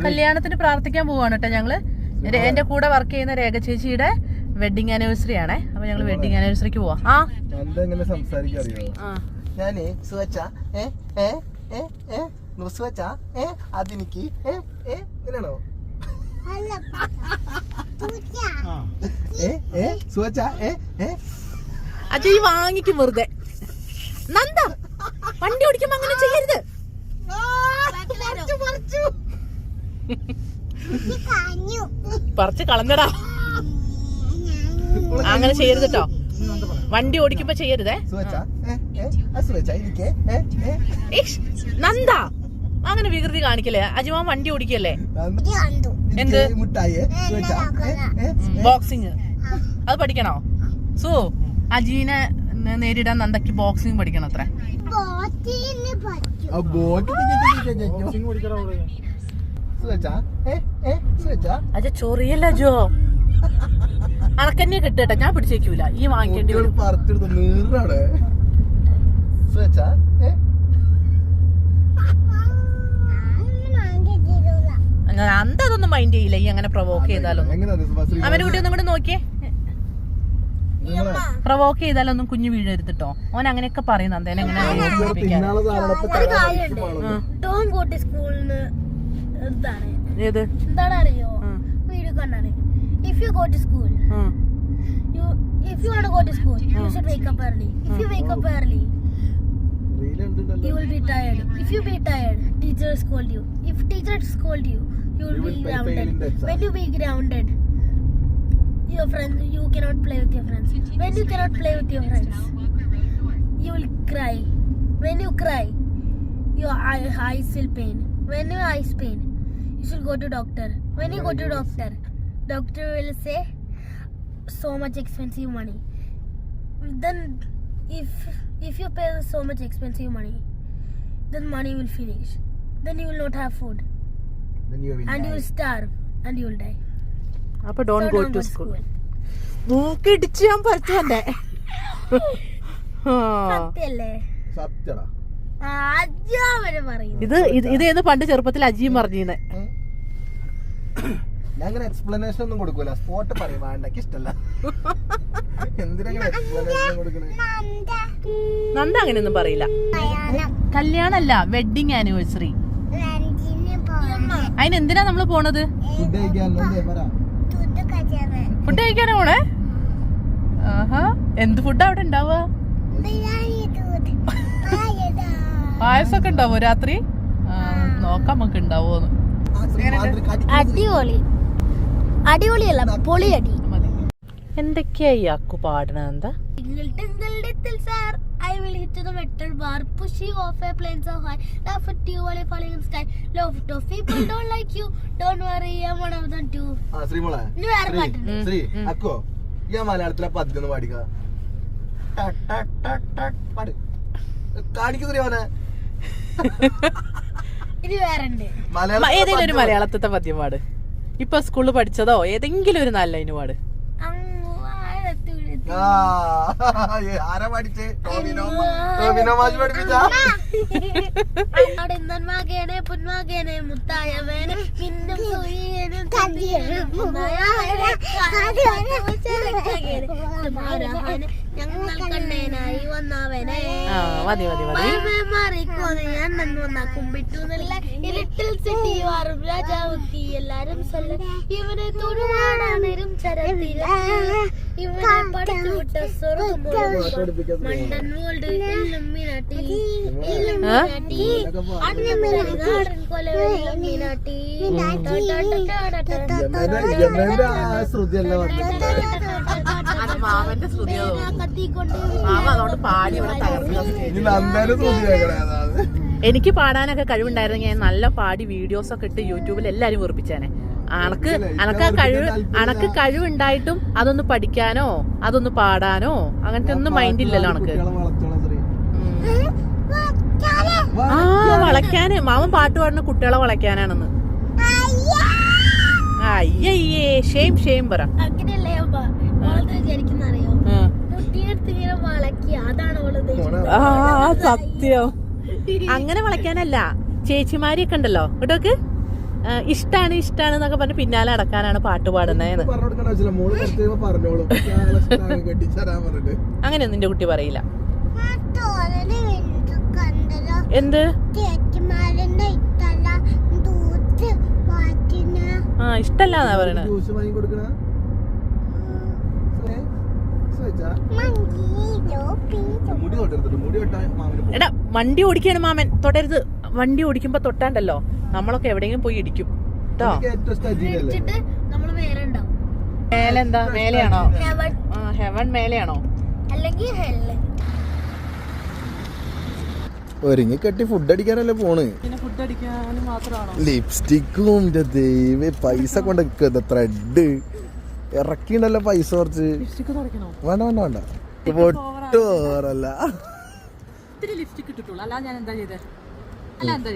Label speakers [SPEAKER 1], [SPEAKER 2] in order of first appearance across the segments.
[SPEAKER 1] കല്യാണത്തിന് പ്രാർത്ഥിക്കാൻ പോവാണ് കേട്ടോ ഞങ്ങള്. എന്റെ കൂടെ വർക്ക് ചെയ്യുന്ന രേഖ ചേച്ചിയുടെ വെഡിങ് ആനിവേഴ്സറി ആണേ. അപ്പൊ ഞങ്ങള് വെഡിങ് ആനിവേഴ്സറിക്ക് പോവാ.
[SPEAKER 2] ഞാനേ സുവച്ച സുവച്ച അതെനിക്ക് ഇങ്ങനെയാണോ സുവച്ച
[SPEAKER 1] അജയ് വാങ്ങിക്കും വെറുതെ. നന്ദ വണ്ടി ഓടിക്കുമ്പോ അങ്ങനെ ചെയ്യരുത്. പറിച്ച് കളഞ്ഞടാ. അങ്ങനെ ചെയ്യരുത് കേട്ടോ. വണ്ടി ഓടിക്കുമ്പോ ചെയ്യരുതേ. നന്ദ അങ്ങനെ വികൃതി കാണിക്കല്ലേ. അജിമാൻ വണ്ടി ഓടിക്കല്ലേ. എന്ത് ബോക്സിങ് അത് പഠിക്കണോ? സോ അജീനെ നേരിടാൻ നന്ദക്ക് ബോക്സിംഗ് പഠിക്കണം അത്ര. അജ ചൊറിയല്ല ജോ. അണക്കന്നെ കിട്ടട്ടെ, ഞാൻ പിടിച്ചേക്കൂല. ഈ വാങ്ങിക്കേണ്ടി വരും. അന്ത അതൊന്നും മൈൻഡ് ചെയ്യില്ല. ഈ അങ്ങനെ പ്രൊവോക്ക് ചെയ്താലൊന്നും. അവന്റെ കുട്ടി ഒന്നും കൂടെ നോക്കിയേ. പ്രൊവോക്ക് ചെയ്താലൊന്നും കുഞ്ഞു വീഴരുതിട്ടോ. ഓൻ അങ്ങനെയൊക്കെ പറയുന്ന എന്തേലും എങ്ങനെ ഏത്
[SPEAKER 3] എന്താണറിയോ വീഡിയോ കണ്ടാണ്. If you go to school, if you want to go to school, you should wake up early. If you wake up early, you will be tired. If you be tired, teacher scold you. If teacher scold you, you will be grounded. When you be grounded, your friends, you cannot play with your friends. When you cannot play with your friends, you will cry. When you cry, your eyes will pain. When your eyes pain, you should go to doctor. When you go to doctor will say so much expensive money. Then if you pay so much expensive money, then money will finish. Then you will not have food.
[SPEAKER 2] Then you will
[SPEAKER 3] and
[SPEAKER 2] die.
[SPEAKER 3] you will starve and you will die.
[SPEAKER 1] അപ്പൊ don't go to school. മൂക്കിടിച്ച് ഞാൻ പറിച്ചതന്നെ.
[SPEAKER 3] സത്യല്ലേ?
[SPEAKER 2] സത്യടാ.
[SPEAKER 1] ഇത് ഏത് പണ്ട് ചെറുപ്പത്തിൽ അജിയും പറഞ്ഞീന്നെ.
[SPEAKER 2] ഞാൻ അങ്ങനെ explanation ഒന്നും കൊടുക്കൂല. സ്പോട്ട് പറയും. വേണ്ടക്ക് ഇഷ്ടല്ല. എന്തിനാ എക്സ്പ്ലനേഷൻ കൊടുക്കണേ?
[SPEAKER 1] നന്ദ അങ്ങനെയൊന്നും പറയില്ല. കല്യാണല്ല, വെഡിങ് ആനിവേഴ്സറി. അതിനെന്തിനാ നമ്മള് പോണത്? ഫുഡ് കഴിക്കാനാ പോണേ? ആഹാ, എന്ത് ഫുഡാ അവിടെ ഉണ്ടാവുക? പായസൊക്കെ ഉണ്ടാവോ രാത്രി? നോക്കാം നമുക്ക് ഉണ്ടാവോന്ന്.
[SPEAKER 3] അടിപൊളി. അടിപൊളിയല്ല, പൊളിയടി.
[SPEAKER 1] എന്തൊക്കെയാ ഈ അക്കു പാടണത്? എന്താ?
[SPEAKER 3] I will hit to the metal bar, pushing off a plane so high, laugh at you while falling in sky, love of people don't like you, don't worry, I'm one of them too.
[SPEAKER 2] ശ്രീമോളെ, Shri അക്കോ, ഞാൻ മലയാളത്തിലെ പദ്യം പാടിക്ക. കാണിക്കുന്നേ
[SPEAKER 3] ഇത് വേറെ
[SPEAKER 1] ഏതെങ്കിലും ഒരു മലയാളത്തെ പദ്യം പാട്. ഇപ്പൊ സ്കൂളിൽ പഠിച്ചതോ ഏതെങ്കിലും ഒരു നല്ല അതിന് പാട്.
[SPEAKER 2] ആരാ പഠിച്ചേ? ടോവിനോ മാഷ് പഠിപ്പിച്ച.
[SPEAKER 3] മകനെ പുന്മകനെ മുത്തായവനെ പിന്നും ഞങ്ങൾ കണ്ണേനായി വന്നവനെ മാറിക്കോന്ന് ഞാൻ വന്ന കുമ്പിട്ടു നല്ല ഇരട്ടിൽ സിറ്റി വാറും രാജാവുക്കി എല്ലാരും ചൊല്ല ഇവനെ തൊടുവാടാനും ചരത്തില ഇവനെ പഠിച്ചു വിട്ട സ്വർഗം മണ്ടൻ വേൾഡ് ഇല്ലുമിനാട്ടി ഇല്ലുമിനാട്ടി അണ്ണൻ കൊലവേ ഇല്ലുമിനാട്ടി
[SPEAKER 1] മാമന്റെ ശ്രുതിയോ മാമ അതുകൊണ്ട് പാടി ഇവിടെ തകർന്നു. എനിക്ക് പാടാനൊക്കെ കഴിവുണ്ടായിരുന്നെങ്കിൽ ഞാൻ നല്ല പാടി വീഡിയോസ് ഒക്കെ ഇട്ട് യൂട്യൂബിൽ എല്ലാരും വെറുപ്പിച്ചേനെ. അനക്ക് കഴിവുണ്ടായിട്ടും അതൊന്ന് പഠിക്കാനോ അതൊന്ന് പാടാനോ അങ്ങനത്തെ ഒന്നും മൈൻഡ് ഇല്ലല്ലോ അനക്ക്. ആ വളയ്ക്കാന് മാമൻ പാട്ട് പാടുന്ന കുട്ടികളെ വളയ്ക്കാനാണെന്ന്. അയ്യയ്യേ ഷെയിം ഷെയിം പറ. സത്യം അങ്ങനെ വളയ്ക്കാനല്ല, ചേച്ചിമാരിയൊക്കെ ഉണ്ടല്ലോ ഇവിടൊക്കെ ഇഷ്ടാണ് ഇഷ്ടാണ് എന്നൊക്കെ പറഞ്ഞ് പിന്നാലെ നടക്കാനാണ് പാട്ട് പാടുന്നതെന്ന്. അങ്ങനെയൊന്നും നിന്റെ കുട്ടി പറയില്ല. എന്ത് ഇഷ്ടല്ലാന്നാ പറയണത്. എടാ വണ്ടി ഓടിക്കാണ് മാമൻ, തൊടരുത്. വണ്ടി ഓടിക്കുമ്പോ തൊട്ടാണ്ടല്ലോ നമ്മളൊക്കെ എവിടെയെങ്കിലും പോയി ഇടിക്കും കേട്ടോ. മേലെന്താ? മേലെയാണോ? ഹെവൻ മേലെയാണോ?
[SPEAKER 2] ഒരുങ്ങി കെട്ടി ഫുഡ് അടിക്കാനല്ലേ പോണ്. ലിപ്സ്റ്റിക്കും പൈസ കൊണ്ട് ത്രെഡ് ഇറക്കിണ്ടല്ലോ പൈസ കുറച്ച്. വേണ്ട വേണ്ട വേണ്ട പൊട്ടോറല്ല.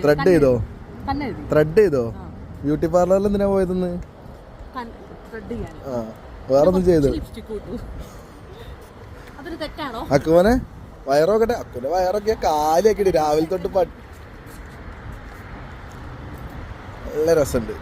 [SPEAKER 2] ത്രെഡ് ചെയ്തോ? ത്രെഡ് ചെയ്തോ? ബ്യൂട്ടി പാർലറിൽ എന്തിനാ പോയതെന്ന്? വേറൊന്നും ചെയ്തു. അക്കുമോനെ വയറോക്കട്ടെ. അക്കുന്റെ വയറൊക്കെ കാലിയാക്കിട്ട് രാവിലെ തൊട്ട് നല്ല രസമുണ്ട്.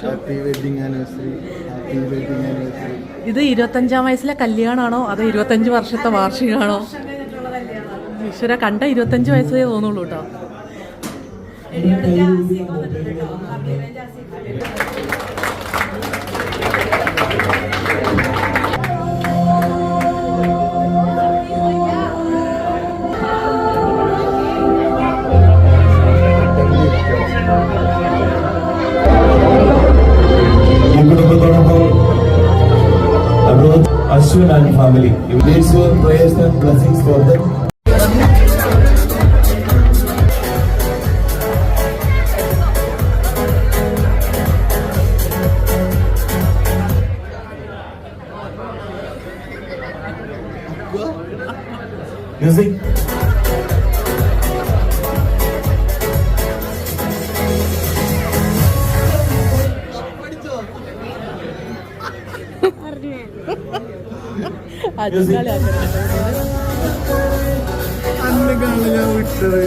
[SPEAKER 2] Happy wedding anniversary. Happy wedding anniversary.
[SPEAKER 1] ഇത് 25-ാം വയസ്സിലെ കല്യാണമാണോ അതോ 25 വർഷത്തെ വാർഷികമാണോ? ഈശ്വര, കണ്ട 25 വയസ്സേ തോന്നുള്ളൂ കേട്ടോ.
[SPEAKER 4] Ashwin and family. You need your prayers and blessings for them. Music.
[SPEAKER 2] അന്നക്കാണ് ഞാൻ വിട്ടത്.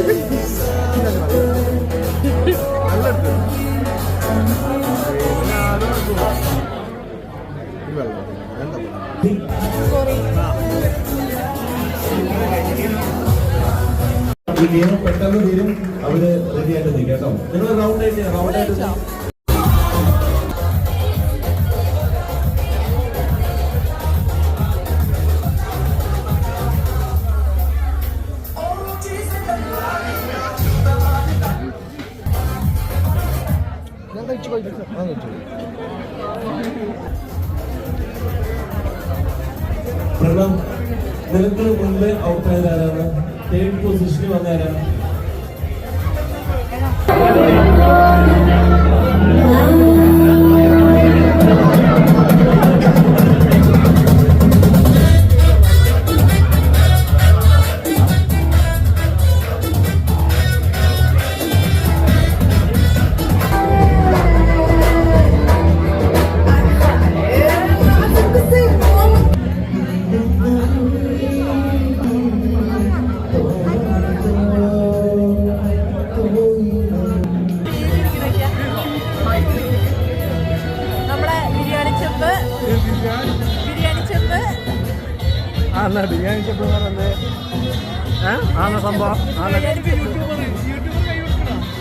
[SPEAKER 4] പെട്ടെന്ന് തീരും. അവര് റെഡി ആയിട്ട് നിൽക്കാം കേട്ടോ. നിങ്ങൾ റൗണ്ട് ആയിട്ട് പ്രണവ്, നിനക്ക് മുൻപേ ഔട്ടായതാരാണ്? തേർഡ് പൊസിഷനിൽ വന്നതാരാണ്?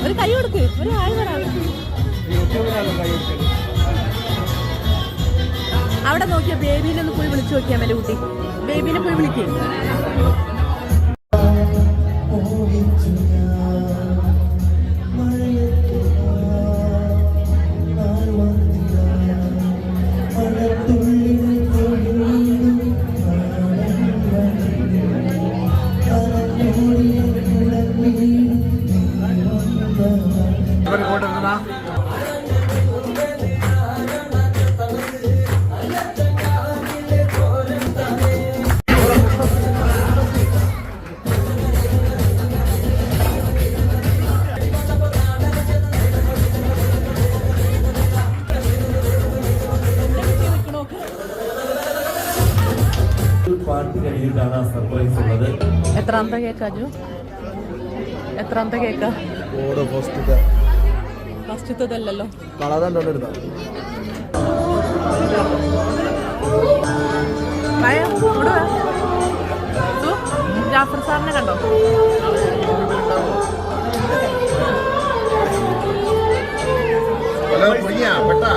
[SPEAKER 1] ഒരു കൈ കൊടുക്ക്, ഒരു ആയി വരാം. അവിടെ നോക്കിയാ ബേബീനെ ഒന്ന് പോയി വിളിച്ചു നോക്കിയാ എന്റെ കുട്ടി. ബേബീനെ പോയി വിളിക്കേ.
[SPEAKER 4] അത് കഴിഞ്ഞിട്ടാണ് ആ സർപ്രൈസ് ഉള്ളത്.
[SPEAKER 1] എത്രാമത്തെ കേക്കാ അജു? എത്രാമത്തെ കേക്കാ? ഫസ്റ്റത്തതല്ലോ. ജാഫർ സാറിനെ കണ്ടോ?
[SPEAKER 2] ഹലോ പൊയ്യാ പെട്ടാ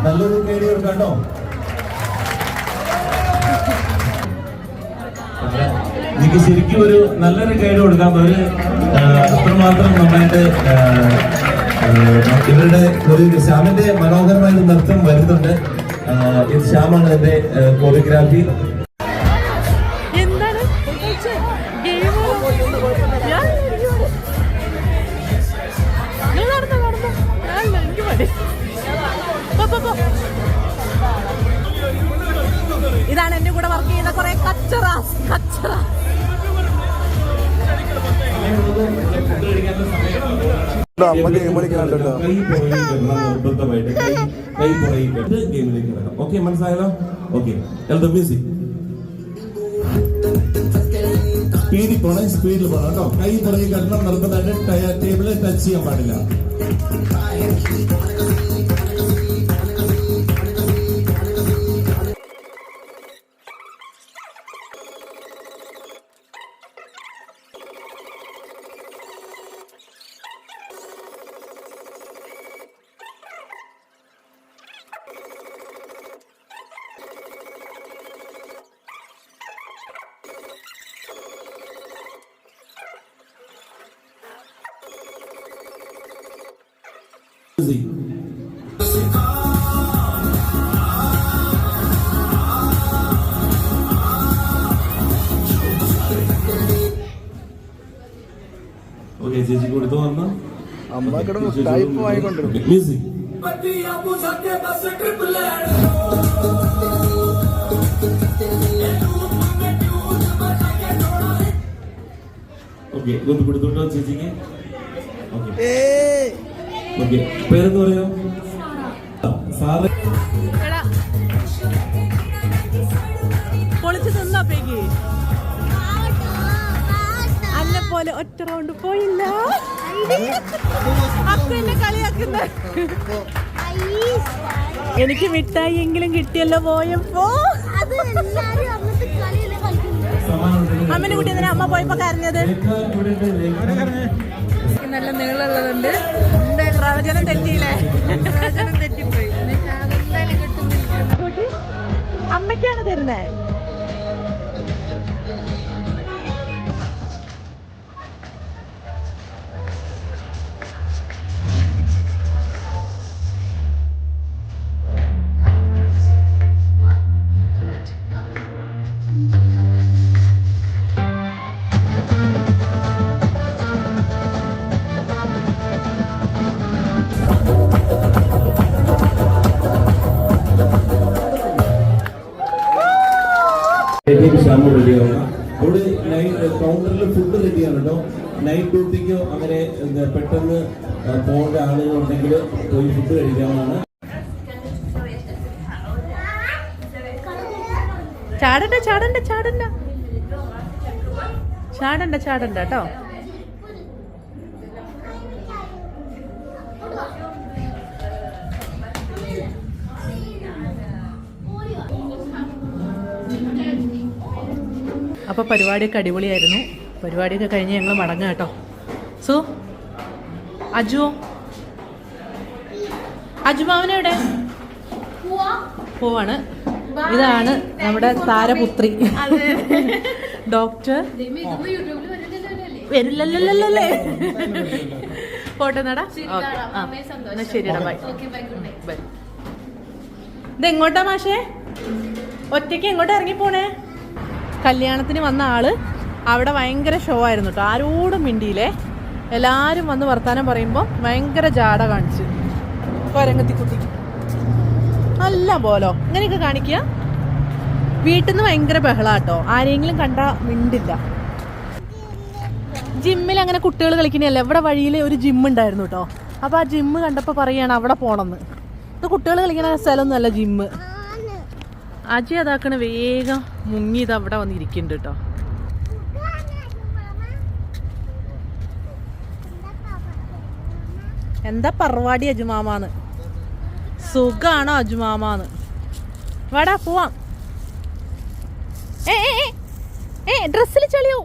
[SPEAKER 4] നല്ലൊരു കേടിയോ കണ്ടോ? എനിക്ക് ശരിക്കും ഒരു നല്ലൊരു ഗൈഡ് കൊടുക്കാൻ ഒരു അത്രമാത്രം നന്നായിട്ട് ഇവരുടെ ഒരു ശ്യാമിന്റെ മനോഹരമായ ഒരു നൃത്തം വരുന്നുണ്ട്. ഇത് ശ്യാമാണ് എന്റെ കോറിയോഗ്രാഫി.
[SPEAKER 1] ഇതാണ് എന്റെ കൂടെ വർക്ക് ചെയ്യുന്ന കുറെ കച്ചറാസ്.
[SPEAKER 4] നിർബന്ധമായിട്ട് കൈ പുറകിട്ട് ഗെയിമിലേക്ക് ഇറങ്ങാം. ഓക്കെ, മനസ്സിലായല്ലോ? ഓക്കെ, മ്യൂസിക് സ്പീഡിൽ പോണേ, സ്പീഡിൽ പോണം കേട്ടോ. കൈ പുറകെ കെട്ടണം, നിർബന്ധമായിട്ട് ടേബിള് ടച്ച് ചെയ്യാൻ പാടില്ല. ഓക്കെ, ചേച്ചി കൊടുത്തു വന്ന
[SPEAKER 2] അമ്മക്കടെ ടൈപ്പ് വാങ്ങിക്കൊണ്ടിരുന്നു.
[SPEAKER 4] മ്യൂസിക് ഓക്കെ, ഇതൊന്ന് കൊടുത്തോട്ടോ ചേച്ചിക്ക്. ഓക്കെ, പേരെന്ന് പറയോ? സാറ്
[SPEAKER 1] പൊളിച്ചു തിന്നപ്പേക്ക് അന്നെ പോലെ ഒറ്റ റൗണ്ട് പോയില്ല. അപ്പൊ എന്നെ കളിയാക്കുന്ന. എനിക്ക് മിഠായി എങ്കിലും കിട്ടിയല്ലോ പോയപ്പോ. അമ്മനെ കുട്ടി എന്തിനാ അമ്മ പോയപ്പോ കരഞ്ഞത്? നല്ല നീളമുള്ളതുണ്ട്. പ്രവചനം തെറ്റിയില്ലേ? പ്രവചനം തെറ്റിപ്പോയി. അമ്മയ്ക്കാണ് തരുന്നേ.
[SPEAKER 4] ക്ഷാമം റെഡിയാവുക. അവിടെ കൗണ്ടറിൽ ഫുഡ് റെഡിയാണ് കേട്ടോ. നൈറ്റ് ഡ്യൂട്ടിക്കോ അങ്ങനെ പെട്ടെന്ന് പോകേണ്ട ആളുകളുണ്ടെങ്കിൽ പോയി ഫുഡ് കഴിക്കാവുന്നതാണ്.
[SPEAKER 1] ചാടണ്ട ചാടണ്ട ചാടണ്ട ചാടണ്ട ചാടണ്ട കേട്ടോ. അപ്പോൾ പരിപാടിയൊക്കെ അടിപൊളിയായിരുന്നു. പരിപാടിയൊക്കെ കഴിഞ്ഞ് ഞങ്ങൾ മടങ്ങുക കേട്ടോ. സോ അജുവോ? അജുമാവനെവിടെ? പോവാണ്. ഇതാണ് നമ്മുടെ താരപുത്രി ഡോക്ടർ. വരില്ലല്ലേ. പോട്ടെ നടാ. ശരിടാ, ബൈ ബൈ. ഇത് എങ്ങോട്ടാ മാഷേ? ഒറ്റയ്ക്ക് എങ്ങോട്ടാ ഇറങ്ങി പോണേ? കല്യാണത്തിന് വന്ന ആള് അവിടെ ഭയങ്കര ഷോ ആയിരുന്നു കേട്ടോ. ആരോടും മിണ്ടിയില്ലേ. എല്ലാരും വന്ന് വർത്താനം പറയുമ്പോ ഭയങ്കര ജാട കാണിച്ചു. കൊരങ്ങത്തി കുട്ടി നല്ല പോലോ ഇങ്ങനെയൊക്കെ കാണിക്കുക. വീട്ടിൽ നിന്ന് ഭയങ്കര ബഹളാട്ടോ. ആരെങ്കിലും കണ്ടാ മിണ്ടില്ല. ജിമ്മിൽ അങ്ങനെ കുട്ടികൾ കളിക്കണല്ല. ഇവിടെ വഴിയിൽ ഒരു ജിം ഉണ്ടായിരുന്നു കേട്ടോ. അപ്പൊ ആ ജിമ്മ് കണ്ടപ്പോ പറയാണ് അവിടെ പോണെന്ന്. ഇത് കുട്ടികൾ കളിക്കുന്ന സ്ഥലമൊന്നുമല്ല ജിമ്മ്. അജി അതാക്കണ വേഗം മുങ്ങി ഇത് അവിടെ വന്നിരിക്കുന്നുണ്ട് കേട്ടോ. എന്താ പരിപാടി അജുമാമാന്ന്? സുഖാണോ അജുമാമാന്ന്? വാടാ പോവാം. ഡ്രസ്സിൽ ചെളിയോ?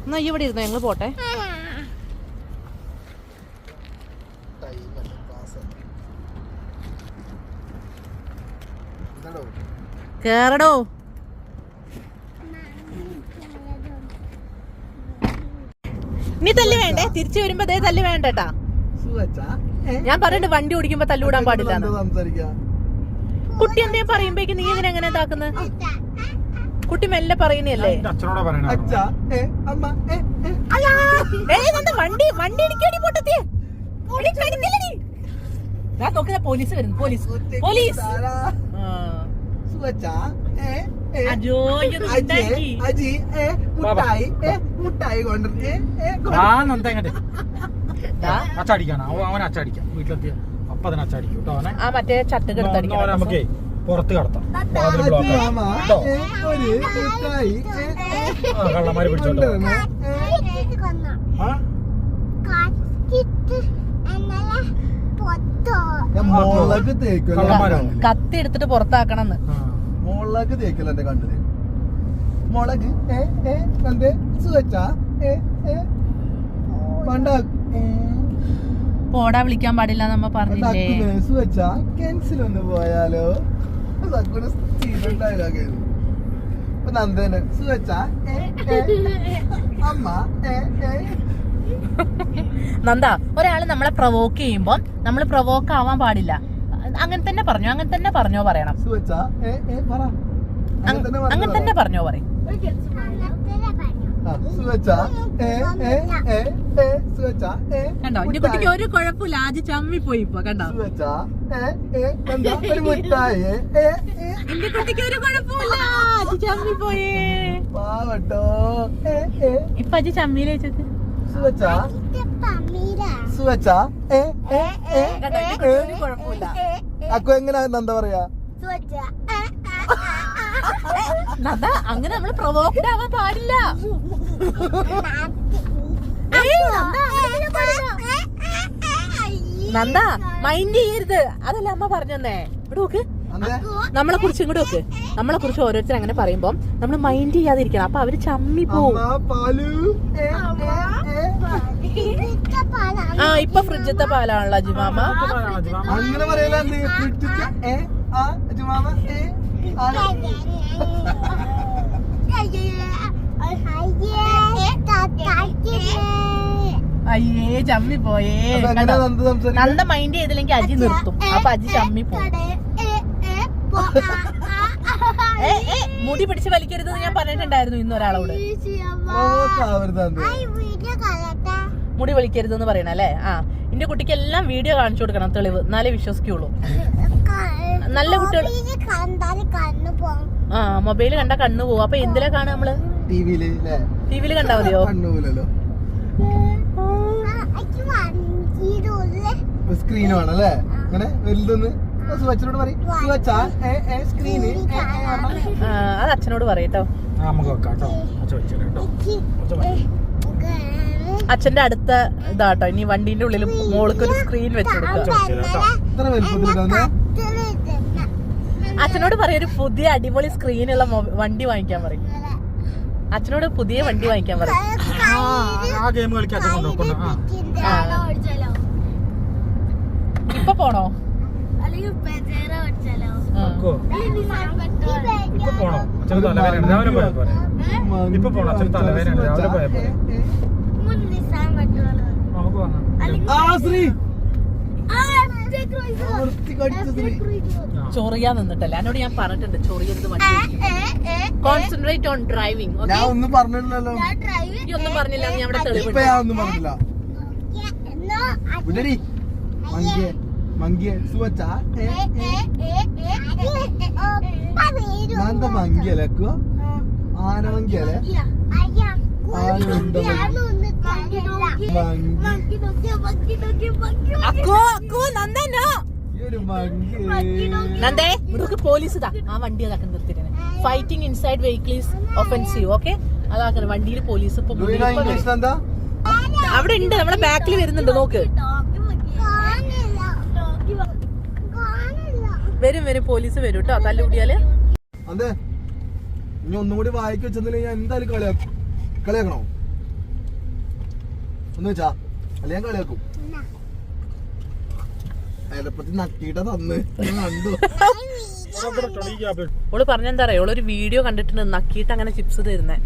[SPEAKER 1] എന്നാ ഇവിടെ ഇരുന്നോ, ഞങ്ങള് പോട്ടെ. കേറടോ. നീ തല്ല് വേണ്ടേ? തിരിച്ചു വരുമ്പോ ദേ തല്ല് വേണ്ടട്ടാ. ഞാൻ പറഞ്ഞിട്ട് വണ്ടി ഓടിക്കുമ്പോ തല്ലൂടാൻ പാടില്ല. കുട്ടി എന്തേ പറയുമ്പോഴേക്കും നീ ഇതിനെ എങ്ങനെ ഇതാക്കുന്നത്? കുട്ടി മെല്ലെ പറയുന്നല്ലേ. വണ്ടി ഇടിക്കടി പൊട്ടത്തി. പോലീസ് വരുന്നു. Police police. മറ്റേ ചട്ടുകെടുത്തടിക്കാം.
[SPEAKER 5] പുറത്ത് കടത്താം. കള്ളന്മാര് പിടിച്ചോണ്ട്
[SPEAKER 1] കത്തി എടുത്തിട്ട് പുറത്താക്കണം.
[SPEAKER 2] മുളക് തേക്കല എന്റെ കണ്ടത്. മുളക് കണ്ടേ സുഖച്ചാ
[SPEAKER 1] പോടാ വിളിക്കാൻ പാടില്ല നമ്മ പറഞ്ഞില്ലേ.
[SPEAKER 2] സുഖച്ചാ കെൻസിൽ ഒന്ന് പോയാലോ? ഡയലോഗ് നന്ദന് സുഖച്ചാ അമ്മ.
[SPEAKER 1] നന്ദ, ഒരാള് നമ്മളെ പ്രൊവോക്ക് ചെയ്യുമ്പോ നമ്മൾ പ്രൊവോക്ക് ആവാൻ പാടില്ല. അങ്ങനെ തന്നെ പറഞ്ഞോ പറയണം. അങ്ങനെ തന്നെ പറഞ്ഞോ പറയും. കണ്ടോ എന്റെ കുട്ടിക്ക് ഒരു കുഴപ്പമില്ല. ആജി ചമ്മി പോയി ഇപ്പൊ. കണ്ടോ എന്റെ കുട്ടിക്ക് ഒരു കുഴപ്പമില്ല. ആജി ചമ്മി പോയേ. ഇപ്പൊ അജി ചമ്മിയിലെ വെച്ചത്
[SPEAKER 2] അക്കു എങ്ങനെ എന്താ പറയാ?
[SPEAKER 1] അങ്ങനെ നമ്മള് പ്രൊവോക്ഡ് ആവാൻ പാടില്ല. നന്ദ മൈൻഡ് ചെയ്യരുത്. അതല്ല അമ്മ പറഞ്ഞേ. ഇവിടെ നോക്ക്, നമ്മളെ കുറിച്ച് ഇങ്ങോട്ട് നോക്ക്. നമ്മളെ കുറിച്ച് ഓരോരുത്തർ അങ്ങനെ പറയുമ്പോ നമ്മൾ മൈൻഡ് ചെയ്യാതിരിക്കണം. അപ്പൊ അവര് ചമ്മി പോവും. ഇപ്പൊ ഫ്രിഡ്ജത്തെ പാലാണല്ലോ അജിമാമ.
[SPEAKER 2] അങ്ങനെ പറയല.
[SPEAKER 1] അയ്യേ ചമ്മി പോയേ. നന്ദ മൈൻഡ് ചെയ്തില്ലെങ്കിൽ അജി നിർത്തും. അപ്പൊ അജി ചമ്മി പോവും. മുടി പിടിച്ച് വലിക്കരുത് ഞാൻ പറഞ്ഞിട്ടുണ്ടായിരുന്നു ഇന്നൊരാളോട്. മുടി വലിക്കരുതെന്ന് പറയണല്ലേ. എന്റെ കുട്ടിക്ക് എല്ലാം വീഡിയോ കാണിച്ചു കൊടുക്കണം, തെളിവ്, എന്നാലേ വിശ്വസിക്കുള്ളൂ. നല്ല കുട്ടികൾ മൊബൈല് കണ്ടാ കണ്ണു പോവും. അപ്പൊ എന്തിലാ കാണുക നമ്മള്? ടിവിയില് കണ്ടാ മതിയോ?
[SPEAKER 2] സ്ക്രീൻ വേണല്ലേ അങ്ങനെ വലുതൊന്ന്.
[SPEAKER 1] അത് അച്ഛനോട് പറയട്ടോ. അച്ഛന്റെ അടുത്ത ഇതാട്ടോ. ഇനി വണ്ടീന്റെ ഉള്ളിൽ മോൾക്ക് ഒരു സ്ക്രീൻ വെച്ചെടുക്കാം. അച്ഛനോട് പറയും ഒരു പുതിയ അടിപൊളി സ്ക്രീനുള്ള വണ്ടി വാങ്ങിക്കാൻ പറയും. അച്ഛനോട് പുതിയ വണ്ടി വാങ്ങിക്കാൻ പറയും. ഇപ്പൊ പോണോ?
[SPEAKER 5] ഇപ്പൊ പോണോ? അച്ഛന് തലവേദന രാവിലെ പോയാ പോരെ. ഇപ്പൊ പോണോ? അച്ഛന് തലവേദന രാവിലെ പോയാ പോരെ. നമുക്ക് പോകാം.
[SPEAKER 1] ചൊറിയാൻ നിന്നിട്ടല്ല എന്നോട് ഞാൻ പറഞ്ഞിട്ടുണ്ട് ചൊറിയരുത് വണ്ടി കോൺസെൻട്രേറ്റ് ഓൺ ഡ്രൈവിംഗ്.
[SPEAKER 2] ഞാൻ ഒന്നും പറഞ്ഞില്ലല്ലോ.
[SPEAKER 1] ഈ ഒന്നും പറഞ്ഞില്ല ഞാൻ ഇവിടെ തെളിവ്
[SPEAKER 2] ഇപ്പൊ ഞാൻ ഒന്നും പറഞ്ഞില്ല. ഉടടി മങ്കിയെ മങ്കിയെ സുവച്ച എന്താ മങ്കിയല്ലേ ആന മങ്കിയല്ലേ
[SPEAKER 1] നന്ദേ ഇവിടെ പോലീസ് ഇതാ ആ വണ്ടി അതാക്കി നിർത്തിരുന്നത്. Fighting inside vehicle is offensive. Okay അതാക്കണം വണ്ടിയിൽ പോലീസ് ഇപ്പൊ
[SPEAKER 2] എന്താ
[SPEAKER 1] അവിടെ ഉണ്ട് നമ്മളെ ബാക്കിൽ വരുന്നുണ്ട് നോക്ക്. വരും വരും പോലീസ് വരും കേട്ടോ തല്ലുകൂടിയാല്.
[SPEAKER 2] അതെ ഇനി ഒന്നും കൂടി വായിക്ക് വെച്ചെന്നില്ല ഞാൻ എന്തായാലും കളിയാക്കണോ ഒന്ന് വെച്ചാ അല്ല ഞാൻ കളിയാക്കും. എളുപ്പത്തിൽ നക്കിയിട്ട തന്ന് ഞാൻ കണ്ടു.
[SPEAKER 1] ഓള് പറഞ്ഞെന്താ പറയാ ഓളൊരു വീഡിയോ കണ്ടിട്ടുണ്ട് നക്കിയിട്ട് അങ്ങനെ ചിപ്സ് തരുന്നേ.